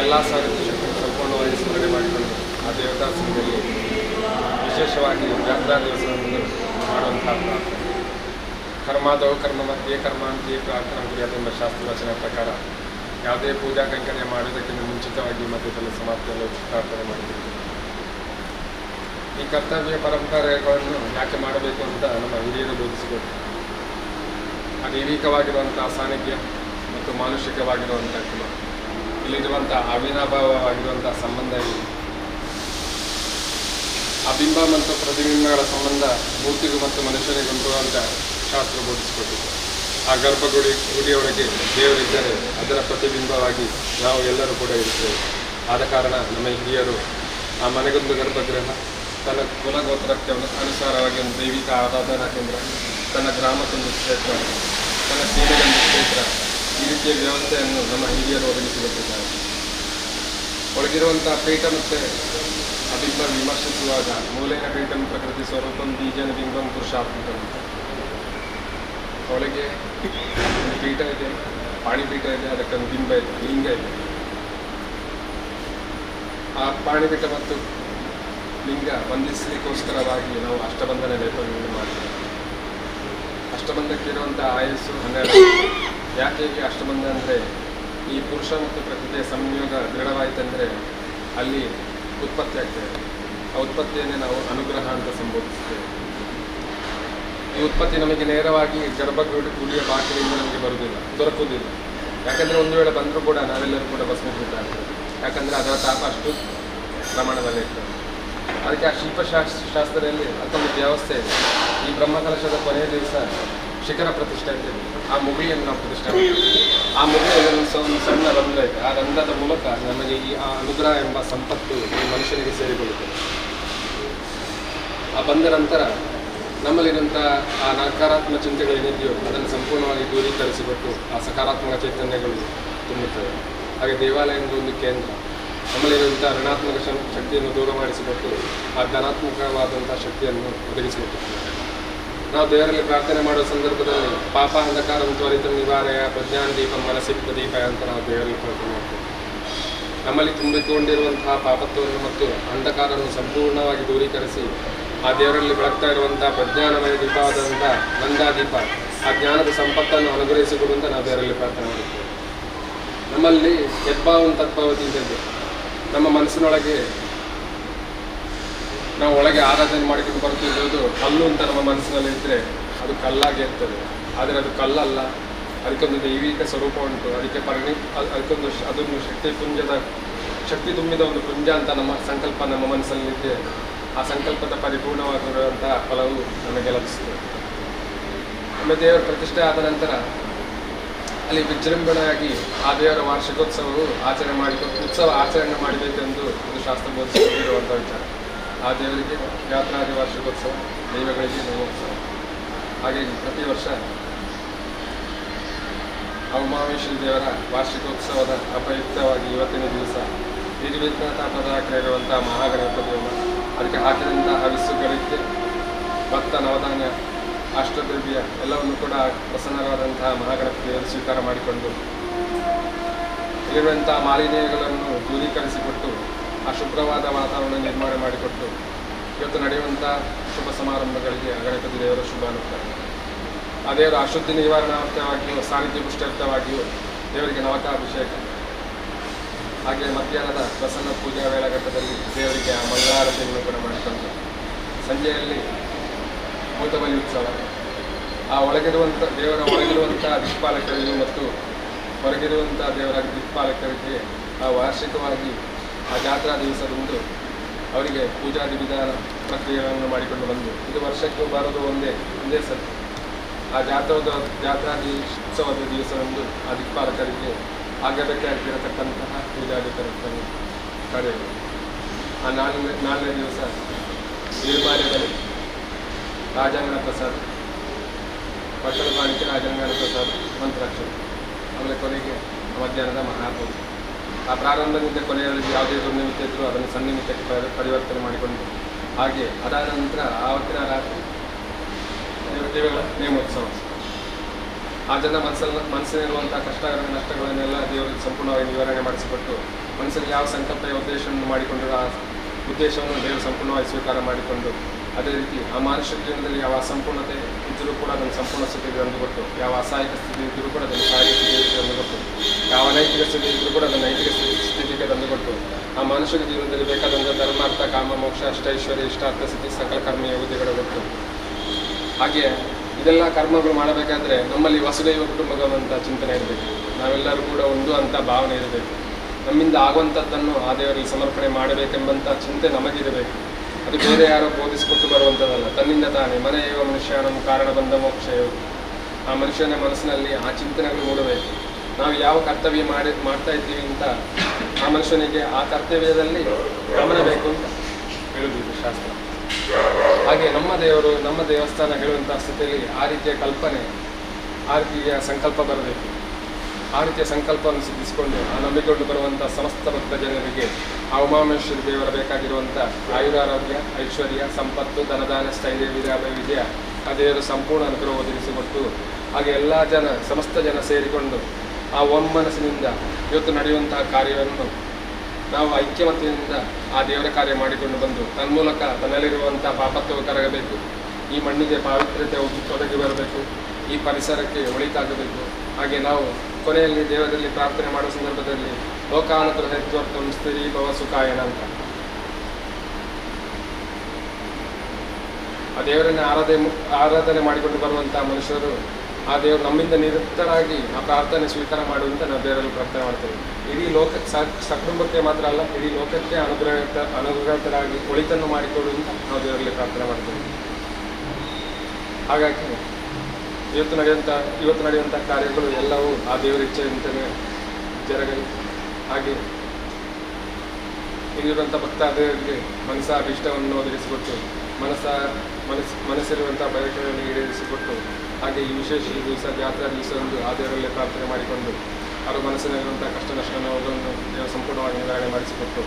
ಎಲ್ಲ ಸಾಹಿತ್ಯ ಶಕ್ತಿಯನ್ನು ಸಂಪೂರ್ಣವಾಗಿ ಸ್ಮರಣೆ ಮಾಡಿಕೊಂಡು ಆ ದೇವತಾ ಸಂಘದಲ್ಲಿ ವಿಶೇಷವಾಗಿ ಜಾತ್ರಾ ದಿವಸವನ್ನು ಮಾಡುವಂತಹ ಪ್ರಾರ್ಥನೆ. ಕರ್ಮಾದವು ಕರ್ಮ ಮಧ್ಯೆ ಕರ್ಮಾಂತಿಯೇ ಪ್ರಾರ್ಥನಾ ಗುರಿಯಾದೆಂಬ ಶಾಸ್ತ್ರ ರಚನೆ ಪ್ರಕಾರ ಯಾವುದೇ ಪೂಜಾ ಕೈಂಕರ್ಯ ಮಾಡುವುದಕ್ಕಿಂತ ಮುಂಚಿತವಾಗಿ ಮಧ್ಯದಲ್ಲಿ ಸಮಾಪ್ತಿಯಲ್ಲಿ ಪ್ರಾರ್ಥನೆ ಮಾಡಿದ್ದೀವಿ. ಈ ಕರ್ತವ್ಯ ಪರಂಪರೆಗಳನ್ನು ಯಾಕೆ ಮಾಡಬೇಕು ಅಂತ ನಮ್ಮ ಹಿರಿಯರು ಬೋಧಿಸಿಕೊಟ್ಟು ಆ ದೈವಿಕವಾಗಿರುವಂಥ ಸಾನ್ನಿಧ್ಯ ಮತ್ತು ಮಾನುಷಿಕವಾಗಿರುವಂಥ ಕುಲ ಇಲ್ಲಿರುವಂಥ ಅವಿನಾಭಾವವಾಗಿರುವಂಥ ಸಂಬಂಧ ಇದೆ. ಆ ಬಿಂಬ ಮತ್ತು ಪ್ರತಿಬಿಂಬಗಳ ಸಂಬಂಧ ಮೂರ್ತಿಗೂ ಮತ್ತು ಮನುಷ್ಯನಿಗುಂಟು ಅಂತ ಶಾಸ್ತ್ರ ಬೋಧಿಸಿಕೊಟ್ಟಿದೆ. ಆ ಗುಡಿಯೊಳಗೆ ದೇವರಿದ್ದರೆ ಅದರ ಪ್ರತಿಬಿಂಬವಾಗಿ ನಾವು ಎಲ್ಲರೂ ಕೂಡ ಇರ್ತೇವೆ. ಆದ ಕಾರಣ ನಮ್ಮ ಹಿರಿಯರು ಆ ಮನೆಗೊಂದು ಗರ್ಭಗೃಹ, ತನ್ನ ಕುಲಗೋತ್ರಕ್ಕೆ ಅನುಸಾರವಾಗಿ ಒಂದು ದೈವಿಕ ಆರಾಧನಾ ಕೇಂದ್ರ, ತನ್ನ ಗ್ರಾಮಕ್ಕೊಂದು ಕ್ಷೇತ್ರ, ತನ್ನ ಸೇನೆಗೊಂದು ಕ್ಷೇತ್ರ, ಈ ರೀತಿಯ ವ್ಯವಸ್ಥೆಯನ್ನು ನಮ್ಮ ಹಿರಿಯರು ಒದಗಿಸಿಕೊಟ್ಟಿದ್ದಾರೆ. ಒಳಗಿರುವಂಥ ಪೀಠ ಮತ್ತು ಆ ಬಿಂಬ ವಿಮರ್ಶಿಸುವಾಗ ಮೂಲೆಯ ಪೀಠಂ ಪ್ರಕೃತಿ ಸ್ವರೂಪಂ ಬೀಜನ ಬಿಂಬಂ ಪುರುಷಾತ್ಮಕಂ. ಒಳಗೆ ಒಂದು ಪೀಠ ಇದೆ, ಪಾಣಿಪೀಠ ಇದೆ, ಅದಕ್ಕೊಂದು ಬಿಂಬ ಇದೆ, ಲಿಂಗ ಇದೆ. ಆ ಪಾಣಿಪೀಠ ಮತ್ತು ಲಿಂಗ ವಂದಿಸಲಿಕ್ಕೋಸ್ಕರವಾಗಿ ನಾವು ಅಷ್ಟಬಂಧನ ಲೇಪನವನ್ನು ಮಾಡ್ತೀವಿ. ಅಷ್ಟಬಂಧಕ್ಕಿರುವಂಥ ಆಯಸ್ಸು 12. ಯಾಕೆ ಈ ಅಷ್ಟಬಂಧ ಅಂದರೆ ಈ ಪುರುಷ ಮತ್ತು ಪ್ರಕೃತಿಯ ಸಂಯೋಗ ದೃಢವಾಯಿತಂದರೆ ಅಲ್ಲಿ ಉತ್ಪತ್ತಿ ಆಗ್ತದೆ. ಆ ಉತ್ಪತ್ತಿಯನ್ನೇ ನಾವು ಅನುಗ್ರಹ ಅಂತ ಸಂಬೋಧಿಸ್ತೇವೆ. ಈ ಉತ್ಪತ್ತಿ ನಮಗೆ ನೇರವಾಗಿ ಗರ್ಭಗುಡಿಯ ಬಾಗಿಲಿಂದ ನಮಗೆ ದೊರಕುವುದಿಲ್ಲ. ಯಾಕಂದರೆ ಒಂದು ವೇಳೆ ಬಂದರೂ ಕೂಡ ನಾವೆಲ್ಲರೂ ಕೂಡ ಭಸ್ಮೀಕೃತ ಆಗ್ತದೆ. ಯಾಕಂದರೆ ಅದರ ತಾಪ ಅಷ್ಟು ಪ್ರಮಾಣದಲ್ಲಿ ಇರ್ತದೆ. ಅದಕ್ಕೆ ಆ ಶಿಲ್ಪಶಾಸ್ತ್ರದಲ್ಲಿ ಅದೊಂದು ವ್ಯವಸ್ಥೆ ಇದೆ. ಈ ಬ್ರಹ್ಮಕಲಶದ ಕೊನೆಯ ದಿವಸ ಶಿಖರ ಪ್ರತಿಷ್ಠೆ ಅಂತೇಳಿ ಆ ಮುಗಿಯನ್ನು ನಾವು ಪ್ರತಿಷ್ಠೆ ಮಾಡ್ತೀವಿ. ಆ ಮುಗಿಯಲ್ಲಿ ಒಂದು ಸಣ್ಣ ರಂಧ್ರ ಇದೆ. ಆ ರಂಧ್ರದ ಮೂಲಕ ನಮಗೆ ಈ ಆ ಅನುಗ್ರಹ ಎಂಬ ಸಂಪತ್ತು ಈ ಮನುಷ್ಯನಿಗೆ ಸೇರಿಕೊಳ್ಳುತ್ತದೆ. ಆ ಬಂದ ನಂತರ ನಮ್ಮಲ್ಲಿರುವಂಥ ಆ ನಕಾರಾತ್ಮಕ ಚಿಂತೆಗಳೇನಿದೆಯೋ ಅದನ್ನು ಸಂಪೂರ್ಣವಾಗಿ ದೂರೀಕರಿಸಿಕೊಟ್ಟು ಆ ಸಕಾರಾತ್ಮಕ ಚೈತನ್ಯಗಳು ತುಂಬುತ್ತವೆ. ಹಾಗೆ ದೇವಾಲಯ ಎಂದು ಒಂದು ಕೇಂದ್ರ ನಮ್ಮಲ್ಲಿರುವಂಥ ಋಣಾತ್ಮಕ ಶಕ್ತಿಯನ್ನು ದೂರ ಮಾಡಿಸಿಕೊಟ್ಟು ಆ ಧನಾತ್ಮಕವಾದಂಥ ಶಕ್ತಿಯನ್ನು ಒದಗಿಸಿಕೊಟ್ಟಿದ್ದೇವೆ. ನಾವು ದೇವರಲ್ಲಿ ಪ್ರಾರ್ಥನೆ ಮಾಡುವ ಸಂದರ್ಭದಲ್ಲಿ ಪಾಪ ಅಂಧಕಾರ ತ್ವರಿತ ನಿವಾರೆಯ ಪ್ರಜ್ಞಾನ ದೀಪ ಮನಸ್ಸಿಕ ದೀಪ ಅಂತ ನಾವು ದೇವರಲ್ಲಿ ಪ್ರಾರ್ಥನೆ ಮಾಡ್ತೇವೆ. ನಮ್ಮಲ್ಲಿ ತುಂಬಿಕೊಂಡಿರುವಂತಹ ಪಾಪತ್ವವನ್ನು ಮತ್ತು ಅಂಧಕಾರವನ್ನು ಸಂಪೂರ್ಣವಾಗಿ ದೂರೀಕರಿಸಿ ಆ ದೇವರಲ್ಲಿ ಬೆಳಗ್ತಾ ಇರುವಂಥ ಪ್ರಜ್ಞಾನಮಯ ದೀಪವಾದಂಥ ನಂದಾದೀಪ ಆ ಜ್ಞಾನದ ಸಂಪತ್ತನ್ನು ಅನುಗ್ರಹಿಸಿಕೊಡುವಂತ ನಾವು ದೇವರಲ್ಲಿ ಪ್ರಾರ್ಥನೆ ಮಾಡುತ್ತೇವೆ. ನಮ್ಮಲ್ಲಿ ಯದ್ಭಾವನ ತದ್ಭಾವತಿ ಇದೆ. ನಮ್ಮ ಮನಸ್ಸಿನೊಳಗೆ ನಾವು ಒಳಗೆ ಆರಾಧನೆ ಮಾಡಿಕೊಂಡು ಬರ್ತಿರೋದು ಕಲ್ಲು ಅಂತ ನಮ್ಮ ಮನಸ್ಸಿನಲ್ಲಿ ಇದ್ದರೆ ಅದು ಕಲ್ಲಾಗಿ ಇರ್ತದೆ. ಆದರೆ ಅದು ಕಲ್ಲಲ್ಲ, ಅದಕ್ಕೊಂದು ದೈವಿಕ ಸ್ವರೂಪ ಉಂಟು. ಅದಕ್ಕೆ ಅದೊಂದು ಶಕ್ತಿ ತುಂಬಿದ ಒಂದು ಪುಂಜ ಅಂತ ನಮ್ಮ ಸಂಕಲ್ಪ ನಮ್ಮ ಮನಸ್ಸಲ್ಲಿದ್ದೆ. ಆ ಸಂಕಲ್ಪದ ಪರಿಪೂರ್ಣವಾಗಿರುವಂತಹ ಫಲವು ನಮಗೆ ಲಭಿಸುತ್ತದೆ. ಆಮೇಲೆ ದೇವರ ಪ್ರತಿಷ್ಠೆ ಆದ ನಂತರ ಅಲ್ಲಿ ವಿಜೃಂಭಣೆಯಾಗಿ ಆ ದೇವರ ವಾರ್ಷಿಕೋತ್ಸವವು ಉತ್ಸವ ಆಚರಣೆ ಮಾಡಬೇಕೆಂದು ಒಂದು ಶಾಸ್ತ್ರ ಬೋಧಿಸಿರುವಂಥ ವಿಚಾರ. ಆ ದೇವರಿಗೆ ಜಾತ್ರಾದಿ ವಾರ್ಷಿಕೋತ್ಸವ, ದೈವಗಳಿಗೆ ನವೋತ್ಸವ. ಹಾಗೆ ಪ್ರತಿ ವರ್ಷ ಉಮಾಮೇಶ್ವರಿ ದೇವರ ವಾರ್ಷಿಕೋತ್ಸವದ ಅಪಯುಕ್ತವಾಗಿ ಇವತ್ತಿನ ದಿವಸ ನಿರ್ವಿಘ್ನತ ಪ್ರದಾಯಕ ಇರುವಂಥ ಮಹಾಗಣಪತಿ ಹೋಮ, ಅದಕ್ಕೆ ಹಾಕಿದಂಥ ಹವಿಸ್ಸುಗಳಿಗೆ ಭತ್ತ ನವಧಾನ್ಯ ಅಷ್ಟದ್ರವ್ಯ ಎಲ್ಲವನ್ನು ಕೂಡ ಪ್ರಸನ್ನರಾದಂತಹ ಮಹಾಗಣಪತಿಯನ್ನು ಸ್ವೀಕಾರ ಮಾಡಿಕೊಂಡು ಇರುವಂಥ ಮಾಲಿನ್ಯಗಳನ್ನು ದೂರೀಕರಿಸಿಕೊಟ್ಟು ಆ ಶುಭ್ರವಾದ ವಾತಾವರಣ ನಿರ್ಮಾಣ ಮಾಡಿಕೊಟ್ಟು ಇವತ್ತು ನಡೆಯುವಂಥ ಶುಭ ಸಮಾರಂಭಗಳಿಗೆ ಗಣಪತಿ ದೇವರ ಶುಭ ಅನುಗ್ರಹ. ಆ ದೇವರ ಅಶುದ್ಧಿ ನಿವಾರಣಾರ್ಥವಾಗಿಯೂ ಸಾನ್ನಿಧ್ಯ ಪುಷ್ಟಾರ್ಥವಾಗಿಯೂ ದೇವರಿಗೆ ನವಕಾಭಿಷೇಕ. ಹಾಗೆ ಮಧ್ಯಾಹ್ನದ ಪ್ರಸನ್ನ ಪೂಜಾ ವೇಳಾಘಟ್ಟದಲ್ಲಿ ದೇವರಿಗೆ ಆ ಮಂಗಳಾರತಿಯನ್ನು ಕೂಡ ಮಾಡಿಕೊಂಡು ಸಂಜೆಯಲ್ಲಿ ಭೂತಬಲಿ ಉತ್ಸವ. ಆ ಒಳಗಿರುವಂಥ ದೇವರ ಒಳಗಿರುವಂಥ ದಿಕ್ಪಾಲಕರಿಗೆ ಮತ್ತು ಹೊರಗಿರುವಂಥ ದೇವರ ದಿಕ್ಪಾಲಕರಿಗೆ ಆ ವಾರ್ಷಿಕವಾಗಿ ಆ ಜಾತ್ರಾ ದಿವಸದಂದು ಅವರಿಗೆ ಪೂಜಾದಿ ವಿಧಾನ ಪ್ರಕ್ರಿಯೆಗಳನ್ನು ಮಾಡಿಕೊಂಡು ಬಂದು ಇದು ವರ್ಷಕ್ಕೆ ಬರೋದು ಒಂದೇ ಸತಿ. ಆ ಜಾತ್ರಾದಿ ಉತ್ಸವದ ದಿವಸದಂದು ಆ ದಿಕ್ಪಾಲಕರಿಗೆ ಆಗಬೇಕಾಗಿರತಕ್ಕಂತಹ ಪೂಜಾದಿ ಕಾರ್ಯಗಳು. ಆ ನಾಲ್ಕನೇ ದಿವಸ ನಿರ್ಮಾಲ್ಯದಲ್ಲಿ ರಾಜಾಂಗಣ ಪ್ರಸಾದ, ಪಟ್ಟಣ ಕಾಣಿಕೆ ರಾಜಾಂಗಣ ಪ್ರಸಾದ, ಮಂತ್ರಾಕ್ಷರ. ಆಮೇಲೆ ಕೊನೆಗೆ ಮಧ್ಯಾಹ್ನದ ಮಹಾಪೂಜೆ. ಆ ಪ್ರಾರಂಭದಿಂದ ಕೊನೆಯಲ್ಲಿ ಯಾವುದೇ ದುರ್ನಿಮಿತ್ತ ಇದ್ದರೂ ಅದನ್ನು ಸನ್ನಿಮಿತ್ತಕ್ಕೆ ಪರಿವರ್ತನೆ ಮಾಡಿಕೊಂಡು ಹಾಗೆ ಅದಾದ ನಂತರ ಆವತ್ತಿನ ರಾತ್ರಿ ದೇವಗಳ ನೇಮೋತ್ಸವ. ಆ ಜನ ಮನಸ್ಸಿನಲ್ಲಿರುವಂಥ ಕಷ್ಟಗಳನ್ನು ನಷ್ಟಗಳನ್ನೆಲ್ಲ ದೇವರಿಗೆ ಸಂಪೂರ್ಣವಾಗಿ ನಿವಾರಣೆ ಮಾಡಿಸಿಕೊಟ್ಟು ಮನಸ್ಸಲ್ಲಿ ಯಾವ ಸಂಕಲ್ಪ ಉದ್ದೇಶವನ್ನು ಮಾಡಿಕೊಂಡಿರೋ ಆ ಉದ್ದೇಶವನ್ನು ದೇವರು ಸಂಪೂರ್ಣವಾಗಿ ಸ್ವೀಕಾರ ಮಾಡಿಕೊಂಡು ಅದೇ ರೀತಿ ಆ ಮಾನುಷ ಜೀವನದಲ್ಲಿ ಯಾವ ಅಸಂಪೂರ್ಣತೆ ಇದ್ದರೂ ಕೂಡ ಅದನ್ನು ಸಂಪೂರ್ಣ ಸ್ಥಿತಿಗೆ ತಂದುಕೊಟ್ಟು ಯಾವ ಅಸಹಾಯಕ ಸ್ಥಿತಿ ಇದ್ದರೂ ಕೂಡ ಅದನ್ನು ಸಹಾಯಕ ಸ್ಥಿತಿಗೆ ತಂದುಕೊಟ್ಟು ಯಾವ ಅನೈತಿಕ ಸ್ಥಿತಿ ಇದ್ದರೂ ಕೂಡ ಅದನ್ನು ನೈತಿಕ ಸ್ಥಿತಿಗೆ ತಂದುಕೊಟ್ಟು ಆ ಮಾನುಷಿಕ ಜೀವನದಲ್ಲಿ ಬೇಕಾದಂಥ ಧರ್ಮಾರ್ಥ ಕಾಮ ಮೋಕ್ಷ ಅಷ್ಟೈಶ್ವರ್ಯ ಇಷ್ಟಾರ್ಥ ಸ್ಥಿತಿ ಸಕಲ ಕರ್ಮ ಯೋಗ್ಯತೆಗಳು ಗೊತ್ತು. ಹಾಗೆ ಇದೆಲ್ಲ ಕರ್ಮಗಳು ಮಾಡಬೇಕಾದ್ರೆ ನಮ್ಮಲ್ಲಿ ವಸುದೈವ ಕುಟುಂಬದಂಥ ಚಿಂತನೆ ಇರಬೇಕು. ನಾವೆಲ್ಲರೂ ಕೂಡ ಒಂದು ಅಂತ ಭಾವನೆ ಇರಬೇಕು. ನಮ್ಮಿಂದ ಆಗುವಂಥದ್ದನ್ನು ಆ ದೇವರಿಗೆ ಸಮರ್ಪಣೆ ಮಾಡಬೇಕೆಂಬಂಥ ಚಿಂತೆ ನಮಗಿರಬೇಕು. ಅದು ಬೇರೆ ಯಾರೋ ಬೋಧಿಸಿಕೊಟ್ಟು ಬರುವಂಥದ್ದಲ್ಲ, ತನ್ನಿಂದ ತಾನೇ ಮನೆಯೋ ಮನುಷ್ಯನ ಕಾರಣ ಬಂದ ಮೋಕ್ಷ ಯೋಗ. ಆ ಮನುಷ್ಯನ ಮನಸ್ಸಿನಲ್ಲಿ ಆ ಚಿಂತನೆಗಳು ಮೂಡಬೇಕು. ನಾವು ಯಾವ ಕರ್ತವ್ಯ ಮಾಡ್ತಾ ಇದ್ದೀವಿ ಅಂತ ಆ ಮನುಷ್ಯನಿಗೆ ಆ ಕರ್ತವ್ಯದಲ್ಲಿ ಗಮನ ಬೇಕು ಅಂತ ಹೇಳುವುದು ಶಾಸ್ತ್ರ. ಹಾಗೆ ನಮ್ಮ ದೇವರು ನಮ್ಮ ದೇವಸ್ಥಾನ ಹೇಳುವಂಥ ಸ್ಥಿತಿಯಲ್ಲಿ ಆ ರೀತಿಯ ಕಲ್ಪನೆ, ಆ ರೀತಿಯ ಸಂಕಲ್ಪ ಬರಬೇಕು. ಆ ರೀತಿಯ ಸಂಕಲ್ಪವನ್ನು ಸಿದ್ಧಿಸಿಕೊಂಡು ಆ ನಂಬಿಕೊಂಡು ಬರುವಂಥ ಸಮಸ್ತ ಭಕ್ತ ಜನರಿಗೆ ಆ ಉಮಾಮೇಶ್ವರಿ ದೇವರ ಬೇಕಾಗಿರುವಂಥ ಆಯುರಾರೋಗ್ಯ, ಐಶ್ವರ್ಯ, ಸಂಪತ್ತು, ಧನದಾನ, ಸ್ಥೈರ್ಯ, ವಿದ್ಯೆ ಆ ದೇವರು ಸಂಪೂರ್ಣ ಅನುಗ್ರಹ ಒದಗಿಸಿಕೊಟ್ಟು ಹಾಗೆ ಎಲ್ಲ ಸಮಸ್ತ ಜನ ಸೇರಿಕೊಂಡು ಆ ಒಮ್ಮನಸ್ಸಿನಿಂದ ಇವತ್ತು ನಡೆಯುವಂತಹ ಕಾರ್ಯವನ್ನು ನಾವು ಐಕ್ಯಮತ್ಯದಿಂದ ಆ ದೇವರ ಕಾರ್ಯ ಮಾಡಿಕೊಂಡು ಬಂದು ತನ್ಮೂಲಕ ತನ್ನಲ್ಲಿರುವಂಥ ಪಾಪತ್ವವು ಕರಗಬೇಕು. ಈ ಮಣ್ಣಿಗೆ ಪಾವಿತ್ರ್ಯತೆ ಒದಗಿ ಬರಬೇಕು. ಈ ಪರಿಸರಕ್ಕೆ ಒಳಿತಾಗಬೇಕು. ಹಾಗೆ ನಾವು ಕೊನೆಯಲ್ಲಿ ದೇವರಲ್ಲಿ ಪ್ರಾರ್ಥನೆ ಮಾಡುವ ಸಂದರ್ಭದಲ್ಲಿ ಲೋಕಾನಂತರ ಹೆತ್ವರ್ಥಂ ಸ್ತ್ರೀ ಭವ ಸುಖಾಯನ ಅಂತ ಆ ದೇವರನ್ನು ಆರಾಧನೆ ಮಾಡಿಕೊಂಡು ಬರುವಂಥ ಮನುಷ್ಯರು ಆ ದೇವರು ನಮ್ಮಿಂದ ನಿರಂತರವಾಗಿ ಆ ಪ್ರಾರ್ಥನೆ ಸ್ವೀಕಾರ ಮಾಡುವಂತ ನಾವು ದೇವರಲ್ಲಿ ಪ್ರಾರ್ಥನೆ ಮಾಡ್ತೇವೆ. ಇಡೀ ಸಕುಟುಂಬಕ್ಕೆ ಮಾತ್ರ ಅಲ್ಲ, ಇಡೀ ಲೋಕಕ್ಕೆ ಅನುಗ್ರಹತರಾಗಿ ಒಳಿತನ್ನು ಮಾಡಿಕೊಡುವಂತ ನಾವು ದೇವರಲ್ಲಿ ಪ್ರಾರ್ಥನೆ ಮಾಡ್ತೇವೆ. ಹಾಗಾಗಿ ಇವತ್ತು ನಡೆಯುವಂಥ ಕಾರ್ಯಗಳು ಎಲ್ಲವೂ ಆ ದೇವರ ಇಚ್ಛೆಯಂತೆಯೇ ಜರಗಲಿ. ಹಾಗೆ ಇಲ್ಲಿರುವಂಥ ಭಕ್ತಾದಿಗಳಿಗೆ ಅಭೀಷ್ಟವನ್ನು ಒದಗಿಸಿಕೊಟ್ಟು ಮನಸ್ಸಿರುವಂಥ ಬಯಕೆಗಳನ್ನು ಈಡೇರಿಸಿಕೊಟ್ಟು ಹಾಗೆ ಈ ವಿಶೇಷ ದಿವಸ ಜಾತ್ರಾ ದಿವಸದಂದು ಆ ದೇವರಲ್ಲೇ ಪ್ರಾರ್ಥನೆ ಮಾಡಿಕೊಂಡು ಅವರ ಮನಸ್ಸಿನಲ್ಲಿರುವಂಥ ಕಷ್ಟ ನಷ್ಟವನ್ನು ದೇವರು ಸಂಪೂರ್ಣವಾಗಿ ನಿವಾರಣೆ ಮಾಡಿಸಿಕೊಟ್ಟು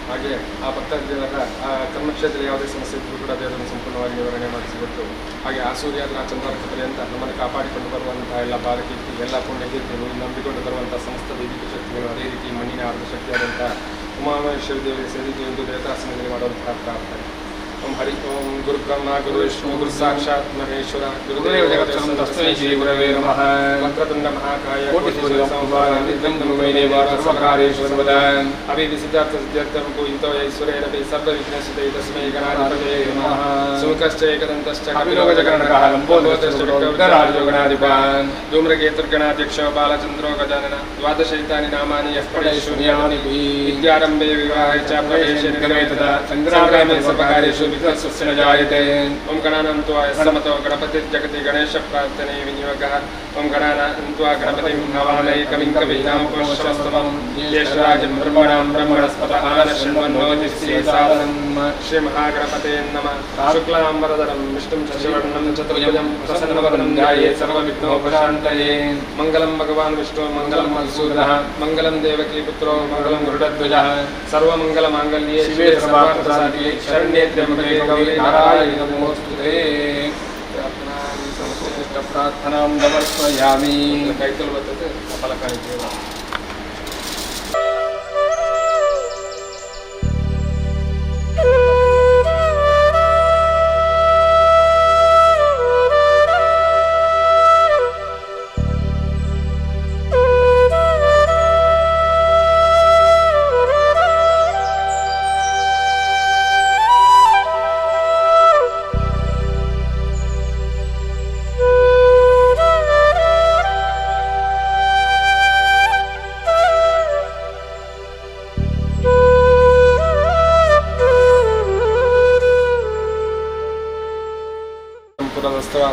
ಹಾಗೆ ಆ ಭಕ್ತಾದಿಗಳ ಆ ಕರ್ಮಕ್ಷೇತ್ರದಲ್ಲಿ ಯಾವುದೇ ಸಮಸ್ಯೆ ಇದ್ದರೂ ಕೂಡ ದೇವರನ್ನು ಸಂಪೂರ್ಣವಾಗಿ ನಿವಾರಣೆ ಮಾಡಿಸಿಕೊಟ್ಟು ಹಾಗೆ ಆ ಸೂರ್ಯಾದ್ರ ಚಂದ್ರಕ ಪರ್ಯಂತ ನಮ್ಮನ್ನು ಕಾಪಾಡಿಕೊಂಡು ಬರುವಂಥ ಎಲ್ಲ ಬಾಲಕೀರ್ತಿ, ಎಲ್ಲ ಪುಣ್ಯಕೀರ್ತಿಗಳು ನಂಬಿಕೊಂಡು ಬರುವಂಥ ಸಮಸ್ತ ದೈವಿಕ ಶಕ್ತಿಗಳು ಅದೇ ರೀತಿ ಮಣ್ಣಿನ ಆರ್ಧ ಶಕ್ತಿಯಾದಂಥ ಉಮಾಮೇಶ್ವರಿ ದೇವರಿಗೆ ಸೇರಿದ್ದು ಎಂದು ದೇವತಾಸನದಲ್ಲಿ ಮಾಡುವಂತಹ ಪ್ರಾರ್ಥನೆ. ಓಂ ಹರಿ ಓಂ ಗುರು ಬ್ರಹ್ಮ ಗುರು ವಿಷ್ಣು ಗುರು ಸಾಕ್ಷಾತ್ ಮಹೇಶ್ವರ ಗುರುದೇವ ಜಗತ್ಸಂ ತಸ್ಮೈ ಶ್ರೀ ಗುರವೇ ನಮಃ. ವಕ್ರತುಂಡ ಮಹಾಕಾಯ ಕೋಟಿ ಸೂರ್ಯ ಸಮಪ್ರಭ ನಿರ್ವಿಘ್ನಂ ಕುರು ಮೇ ದೇವ ಸರ್ವಕಾರ್ಯೇಷು ಸರ್ವದಾ. ಅಭಿಧಿ ಸಿದ್ಧಾರ್ಥ ಸಿದ್ಧಾರ್ಥಂ ಕುಯಿತೋ ಐಶ್ವರ್ಯರಪಿ ಸರ್ವವಿಘ್ನಸ್ತೆ ತಸ್ಮೈ ಗಣಾಧಿಪತಯೇ ನಮಃ. ಸುಮುಖಶ್ಚ ಏಕದಂತಶ್ಚ ಕಪಿಲೋಗಜಗಣಕಃ ಲಂಬೋದರಶ್ಚ ವಿಘ್ನರಾಜಯೋಗಣಾಧಿಪಾನ್. ಧೂಮ್ರಕೇತುರ್ಗಣಾಧ್ಯಕ್ಷ ಬಾಲಚಂದ್ರೋ ಗಜಾನನ ದ್ವಾದಶೈತಾನಿ ನಾಮಾನಿ ಯಃ ಪಠೇತ್ ಶೂನ್ಯಾನಿ ವಿದ್ಯಾರಂಭೆ ವಿವಾಹೇ ಚ ಪ್ರವೇಶೇ ನಿರ್ಗಮೇ ತದಾ ಸಂಗ್ರಾಮೇ ಸರ್ವಕಾರ್ಯೇಷು ವಿಘ್ನಸ್ಯ ನ ಜಾಯತೆ. ಓಂ ಗಣಾನಾಂತ್ವಾ ಸಮತೋ ಗಣಪತಿ ಜಗತಿ ಗಣೇಶ ಪ್ರಾರ್ಥನೆ ವಿನಿಯೋಗಃ. ಓಂ ಗಣಾನಾಂತ್ವಾ ಗಣಪತಿಂ ಹವಾಮಹೇ ಕವಿಂ ಕವೀನಾಂ ಉಪಮಶ್ರವಸ್ತಮಂ ಜ್ಯೇಷ್ಠರಾಜಂ ಬ್ರಹ್ಮಣಾಂ ಬ್ರಹ್ಮಣಸ್ಪತ ಆನಶೃಣ್ವನ್ನೋತಿ ಶ್ರೀಸಾದನಂ. ಶ್ರೀ ಮಹಾಗಣಪತೇ ನಮಃ. ಶುಕ್ಲಾಂಬರಧರಂ ವಿಷ್ಣುಂ ಶಶಿವರ್ಣಂ ಚತುರ್ಭುಜಂ ಪ್ರಸನ್ನವದನಂ ಧ್ಯಾಯೇತ್ ಸರ್ವವಿಘ್ನೋಪಶಾಂತಯೇ. ಮಂಗಲಂ ಭಗವಾನ್ ವಿಷ್ಣು ಮಂಗಲಂ ಮಧುಸೂದನಃ ಮಂಗಲಂ ದೇವಕೀ ಪುತ್ರೋ ಮಂಗಲಂ ಗರುಡಧ್ವಜಃ. ಸರ್ವಮಂಗಲಮಾಂಗಲ್ಯೇ ಶಿವೆ ಸರ್ವಾರ್ಥಸಾಧಿಕೆ ಶರಣ್ಯೇ ತ್ರ್ಯಂಬಕೆ ಗೌರಿ ನಾರಾಯಣಿ ನಮೋಸ್ತುತೇ. ಪ್ರಾರ್ಥನಾಂ ಸಮರ್ಪಯಾಮಿ. ಕೈ ತೊಳೆಯುತ್ತದೆ ಫಲಕಾಣಿಕೆ.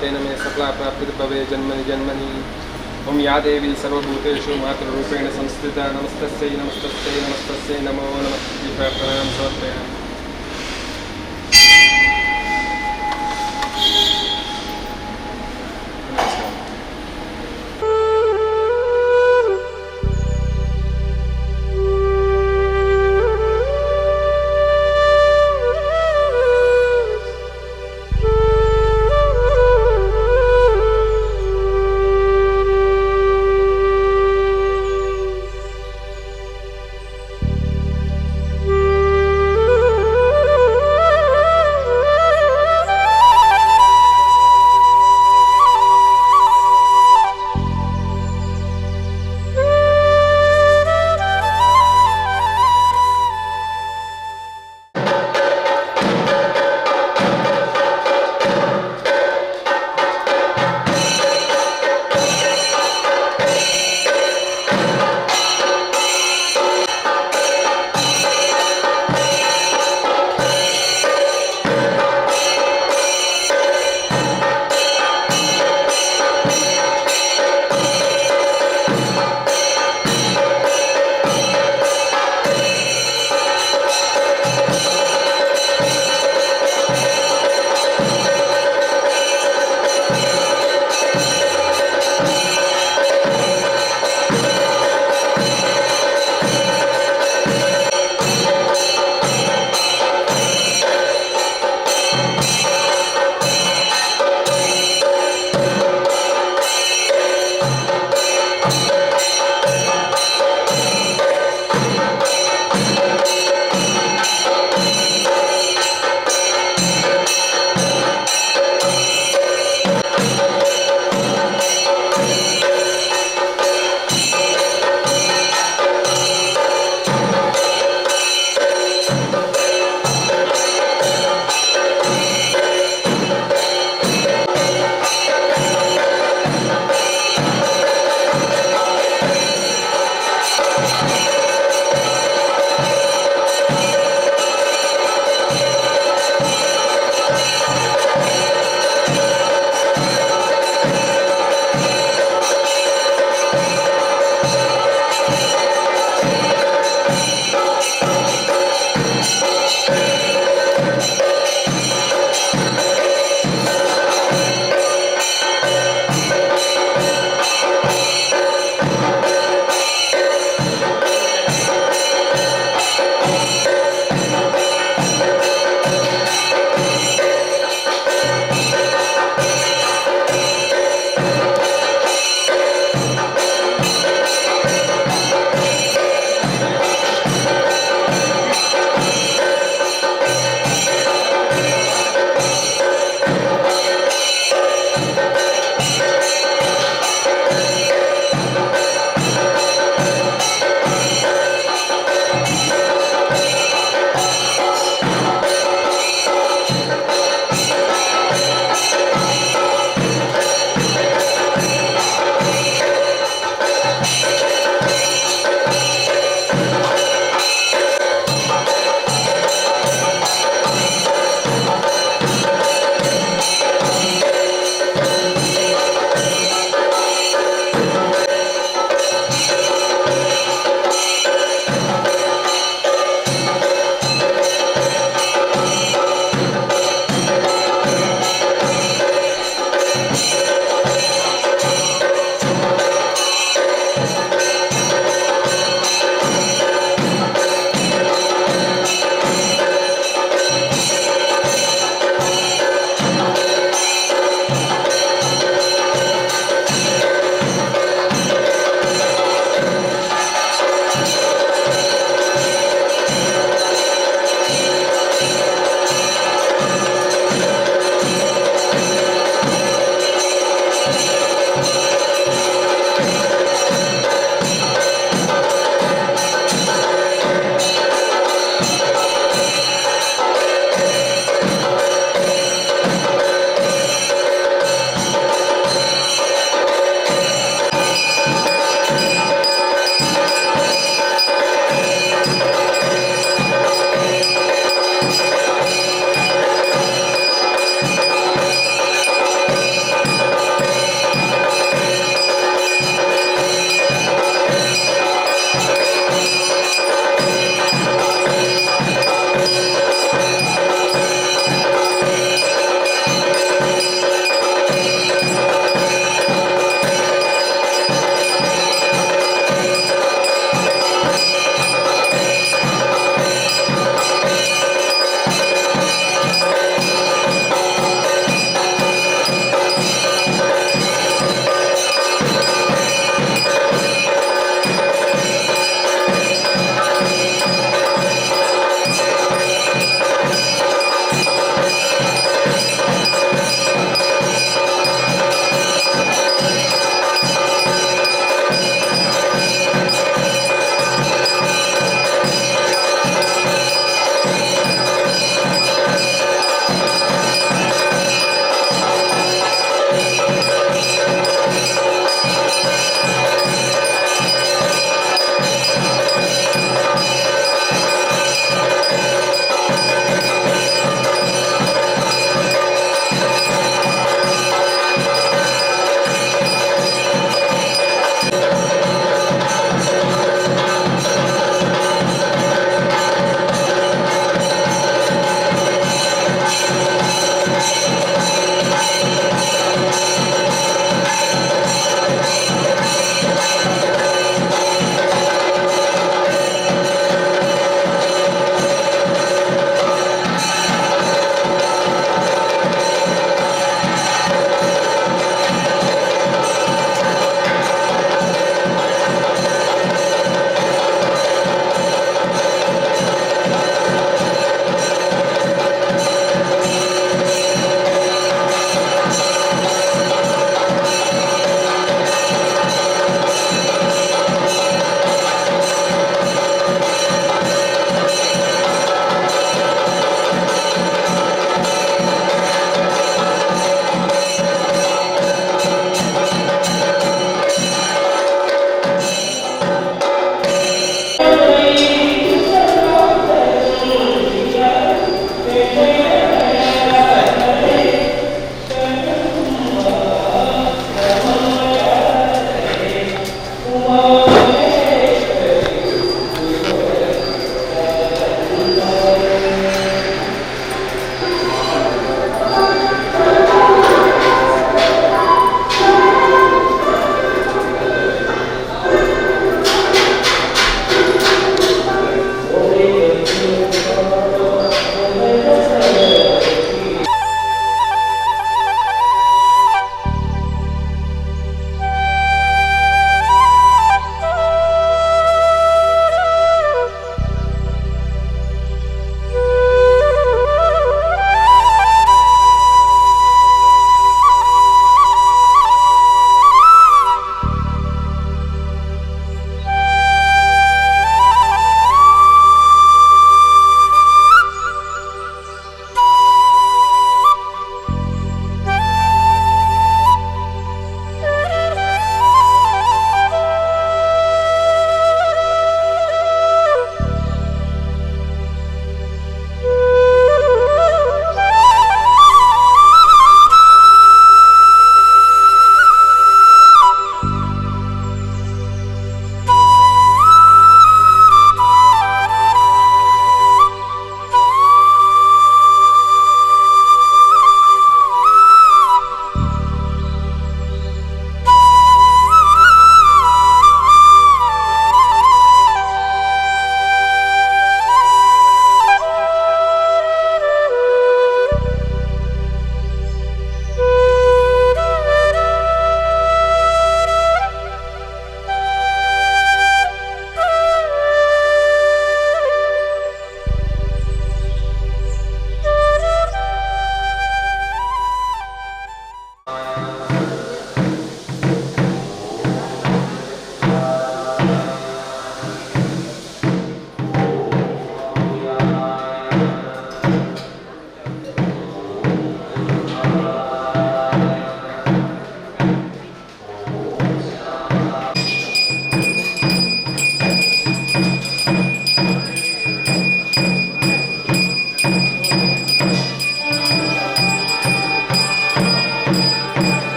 तेन मे सकला प्राप्तिर्भवे जन्मनि जन्मनि. ओम या देवी सर्वभूतेषु मातृरूपेण संस्थिता नमस्तस्यै नमस्तस्यै नमस्तस्यै नमो नमः. प्रार्थनां समर्पयामि.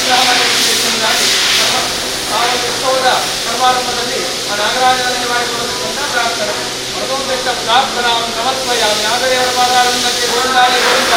ಆ ಒಂದು ಉತ್ಸವದ ಸಮಾರಂಭದಲ್ಲಿ ಆ ನಾಗರಾಜನನ್ನೇ ಮಾಡಿಕೊಳ್ಳಬೇಕಂತ ಪ್ರಾರ್ಥನೆ ಮನೋಂಬೆಟ್ಟ ಪ್ರಾರ್ಥನಾ ನಮಸ್ಮಯ ನಾಗದೇವರ ಪಾದಾರಕ್ಕೆ ಗೋವಿಂದಾಯ ಗೋವಿಂದ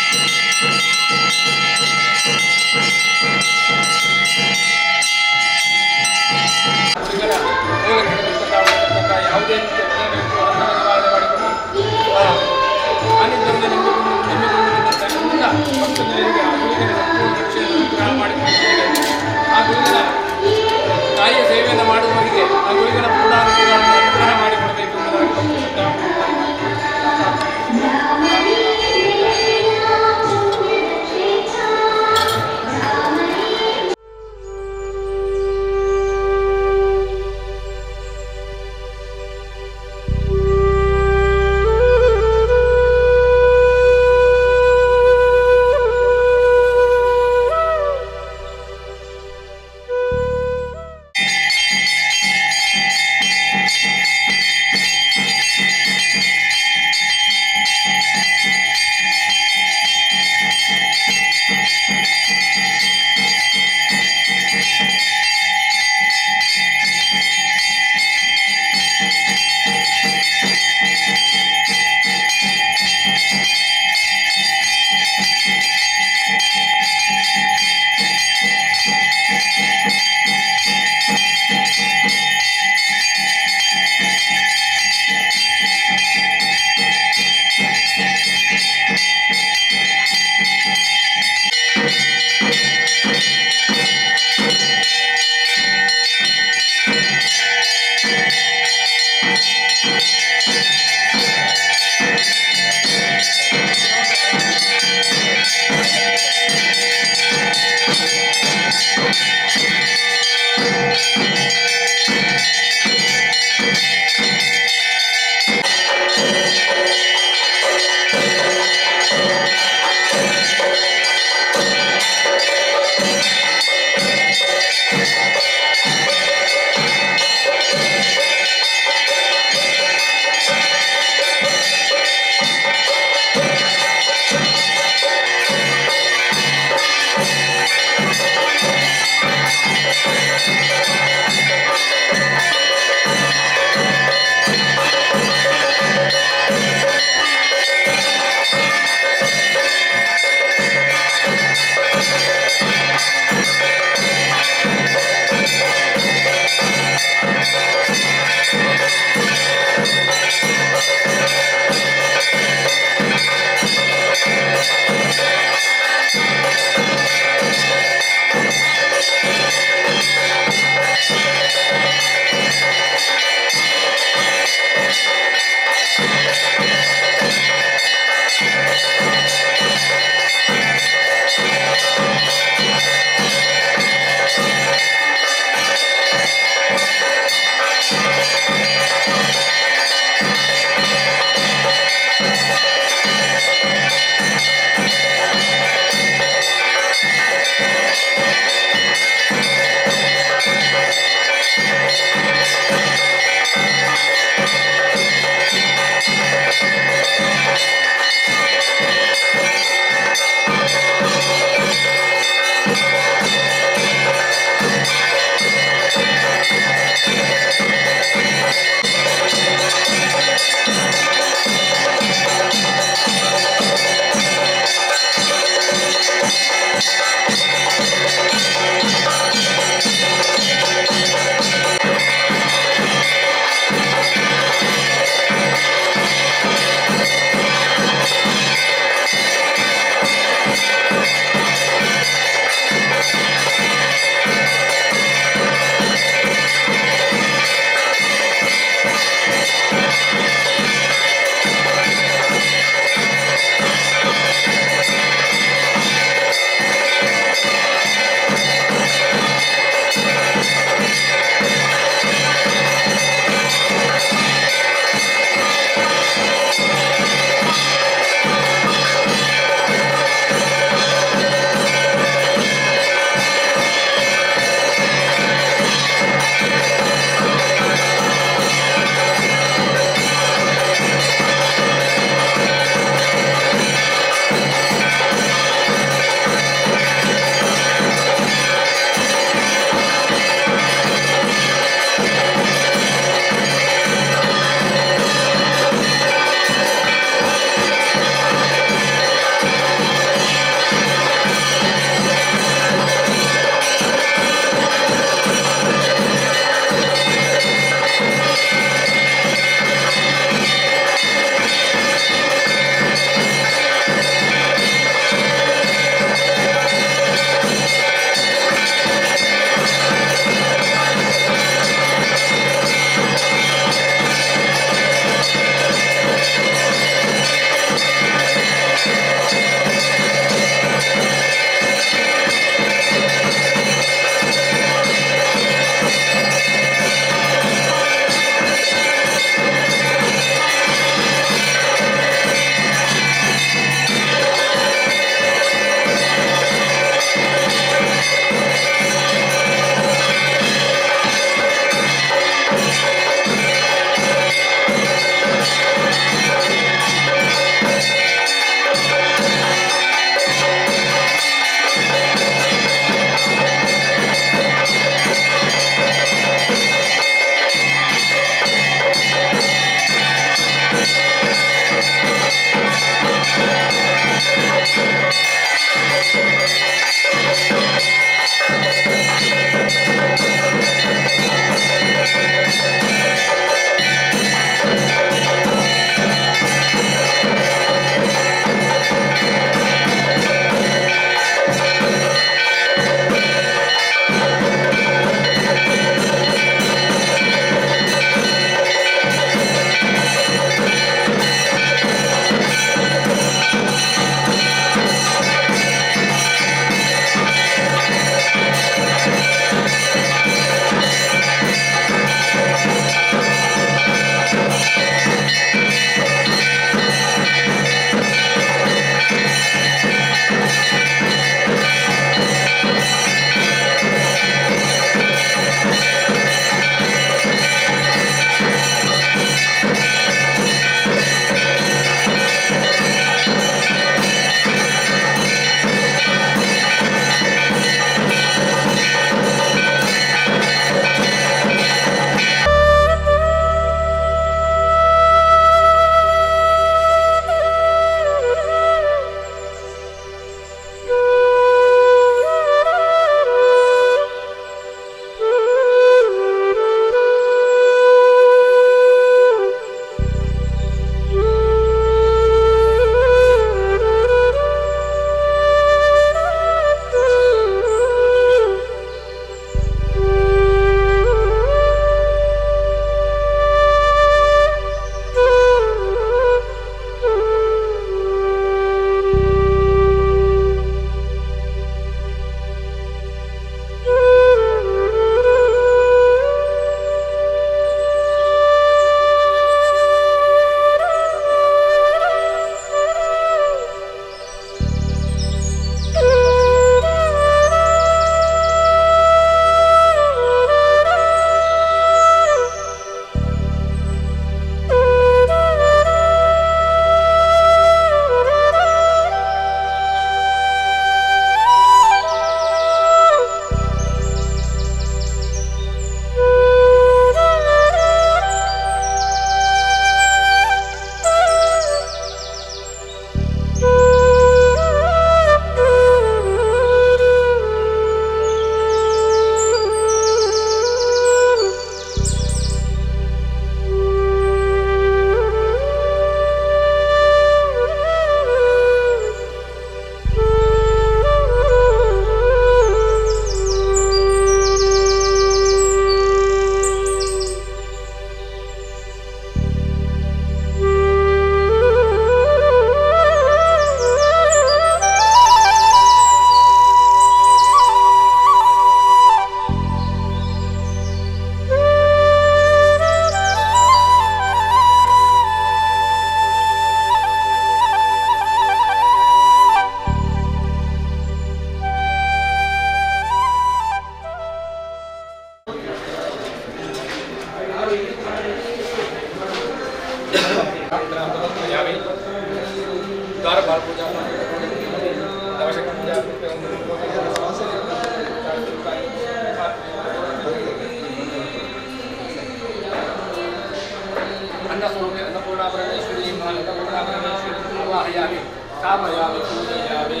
अन्नस्वरूपे अन्नपूर्णा परमेश्वरी अन्नपूर्णा परमेश्वरी आवाहयामि स्थापयामि पूजयामि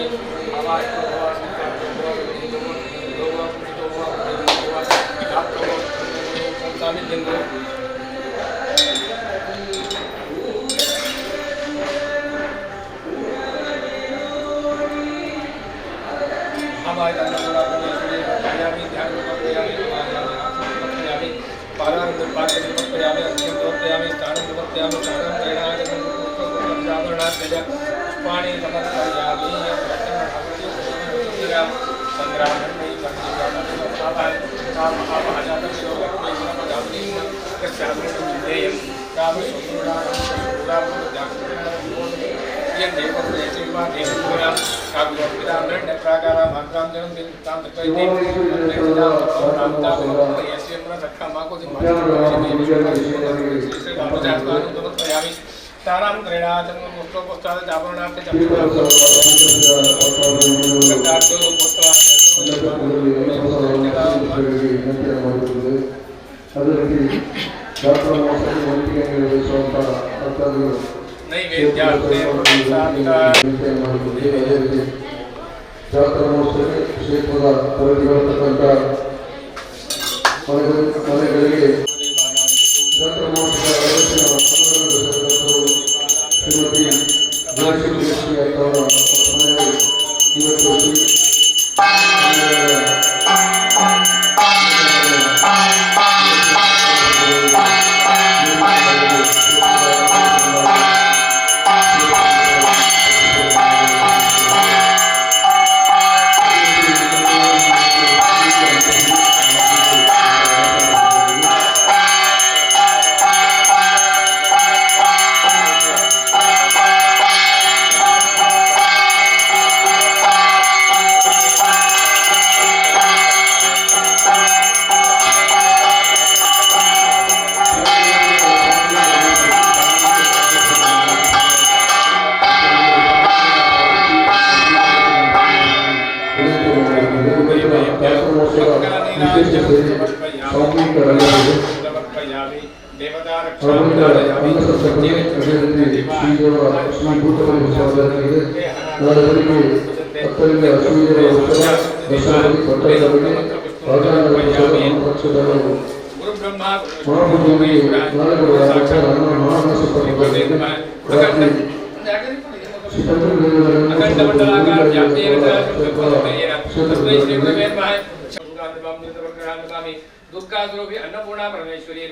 दुर्गास्वरूपी अन्नपूर्णा परमेश्वरी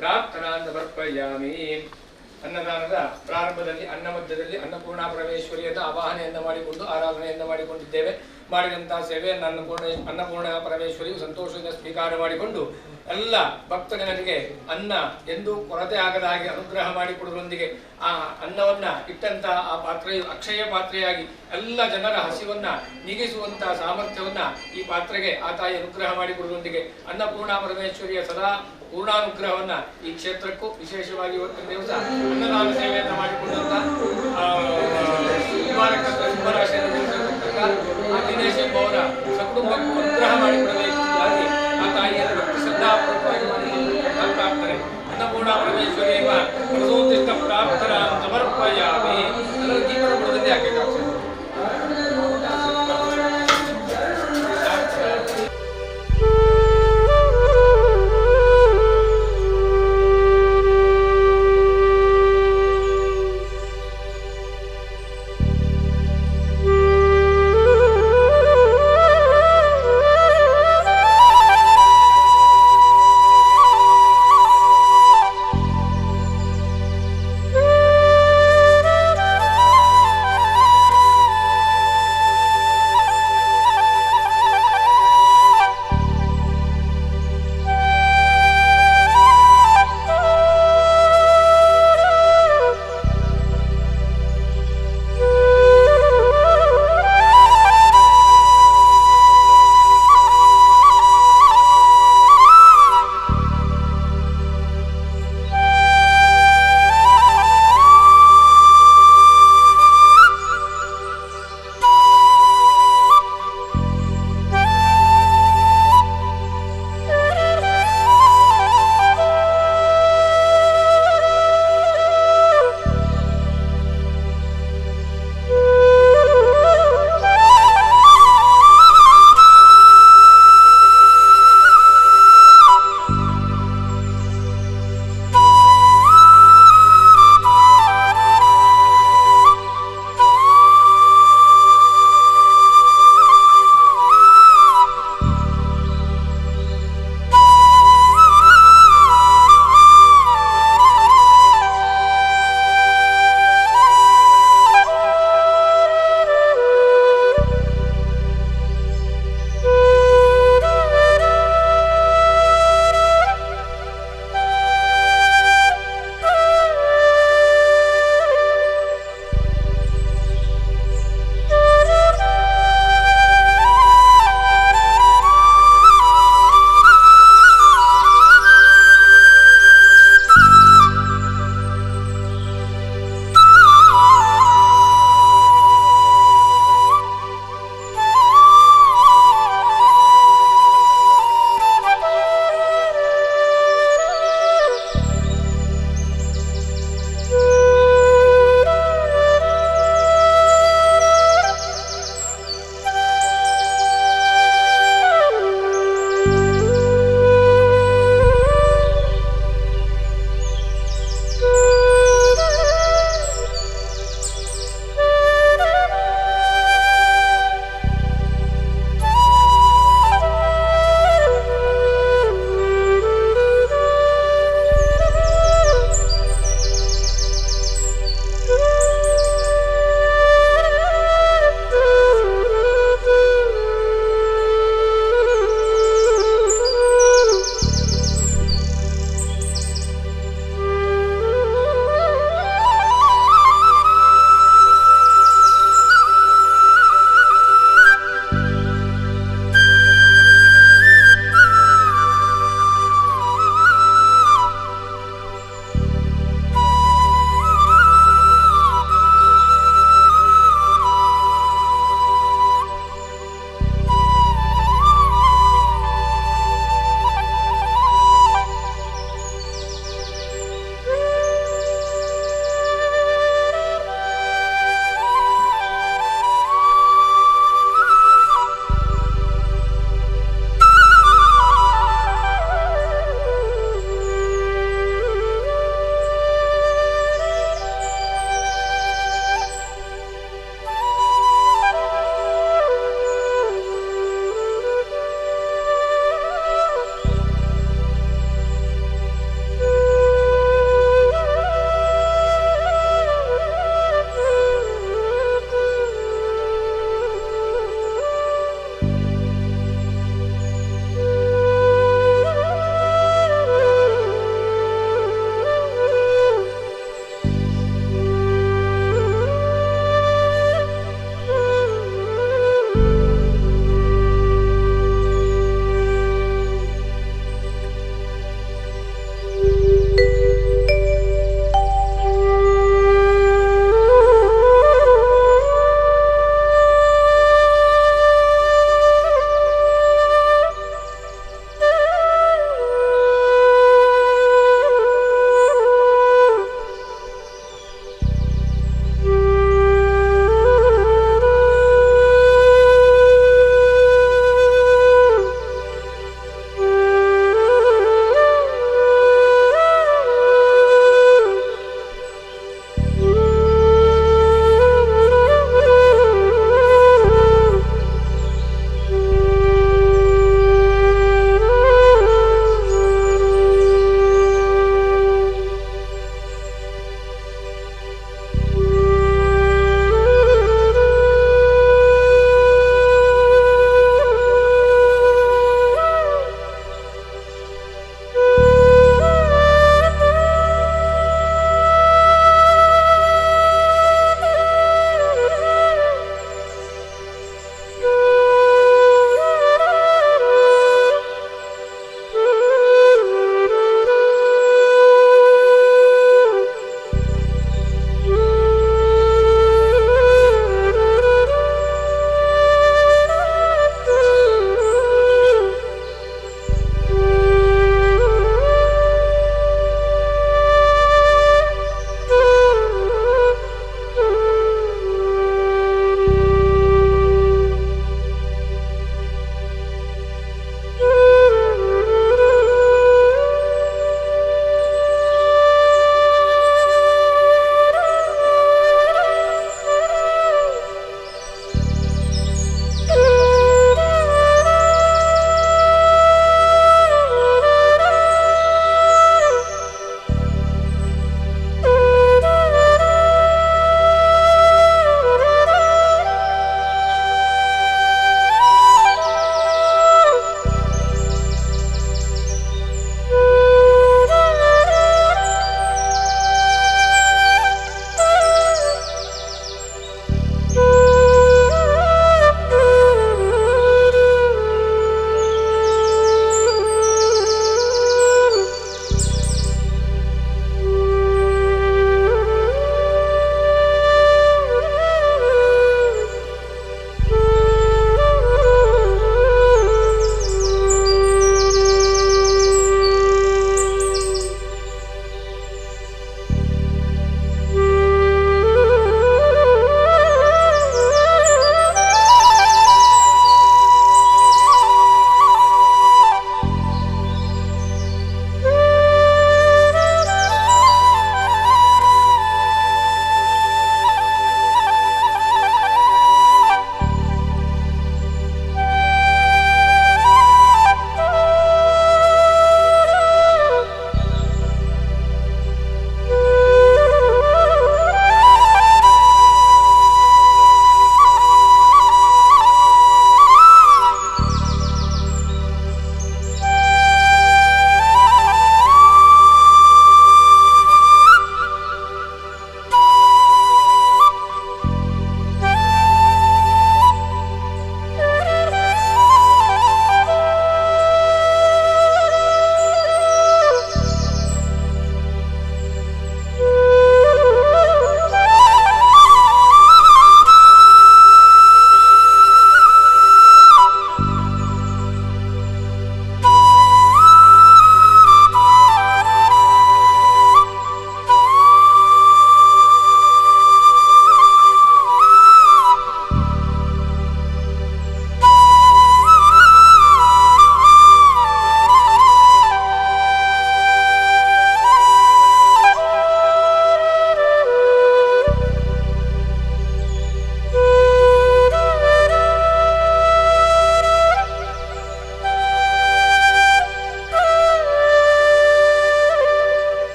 प्रार्थना समर्पयामि ಅನ್ನದಾನದ ಪ್ರಾರಂಭದಲ್ಲಿ ಅನ್ನ ಮಧ್ಯದಲ್ಲಿ ಅನ್ನಪೂರ್ಣಾ ಪರಮೇಶ್ವರಿಯನ್ನು ಆವಾಹನೆಯನ್ನು ಮಾಡಿಕೊಂಡು ಆರಾಧನೆಯನ್ನು ಮಾಡಿಕೊಂಡಿದ್ದೇವೆ. ಮಾಡಿದಂತಹ ಸೇವೆಯನ್ನು ಅನ್ನಪೂರ್ಣ ಪರಮೇಶ್ವರಿಯು ಸಂತೋಷದಿಂದ ಸ್ವೀಕಾರ ಮಾಡಿಕೊಂಡು ಎಲ್ಲ ಭಕ್ತಜನರಿಗೆ ಅನ್ನ ಎಂದು ಕೊರತೆ ಆಗದ ಹಾಗೆ ಅನುಗ್ರಹ ಮಾಡಿಕೊಡುವುದರೊಂದಿಗೆ ಆ ಅನ್ನವನ್ನ ಇಟ್ಟಂತಹ ಆ ಪಾತ್ರೆಯು ಅಕ್ಷಯ ಪಾತ್ರೆಯಾಗಿ ಎಲ್ಲ ಜನರ ಹಸಿವನ್ನ ನೀಗಿಸುವಂತಹ ಸಾಮರ್ಥ್ಯವನ್ನ ಈ ಪಾತ್ರೆಗೆ ಆ ತಾಯಿ ಅನುಗ್ರಹ ಮಾಡಿಕೊಡುವುದರೊಂದಿಗೆ ಅನ್ನಪೂರ್ಣಾ ಪರಮೇಶ್ವರಿಯ ಸದಾ ಪೂರ್ಣಾನುಗ್ರಹವನ್ನ ಈ ಕ್ಷೇತ್ರಕ್ಕೂ ವಿಶೇಷವಾಗಿ ಇವತ್ತಿನ ದಿವಸ ಅನ್ನದಾನ ಸೇವೆಯನ್ನು ಮಾಡಿಕೊಂಡಂತ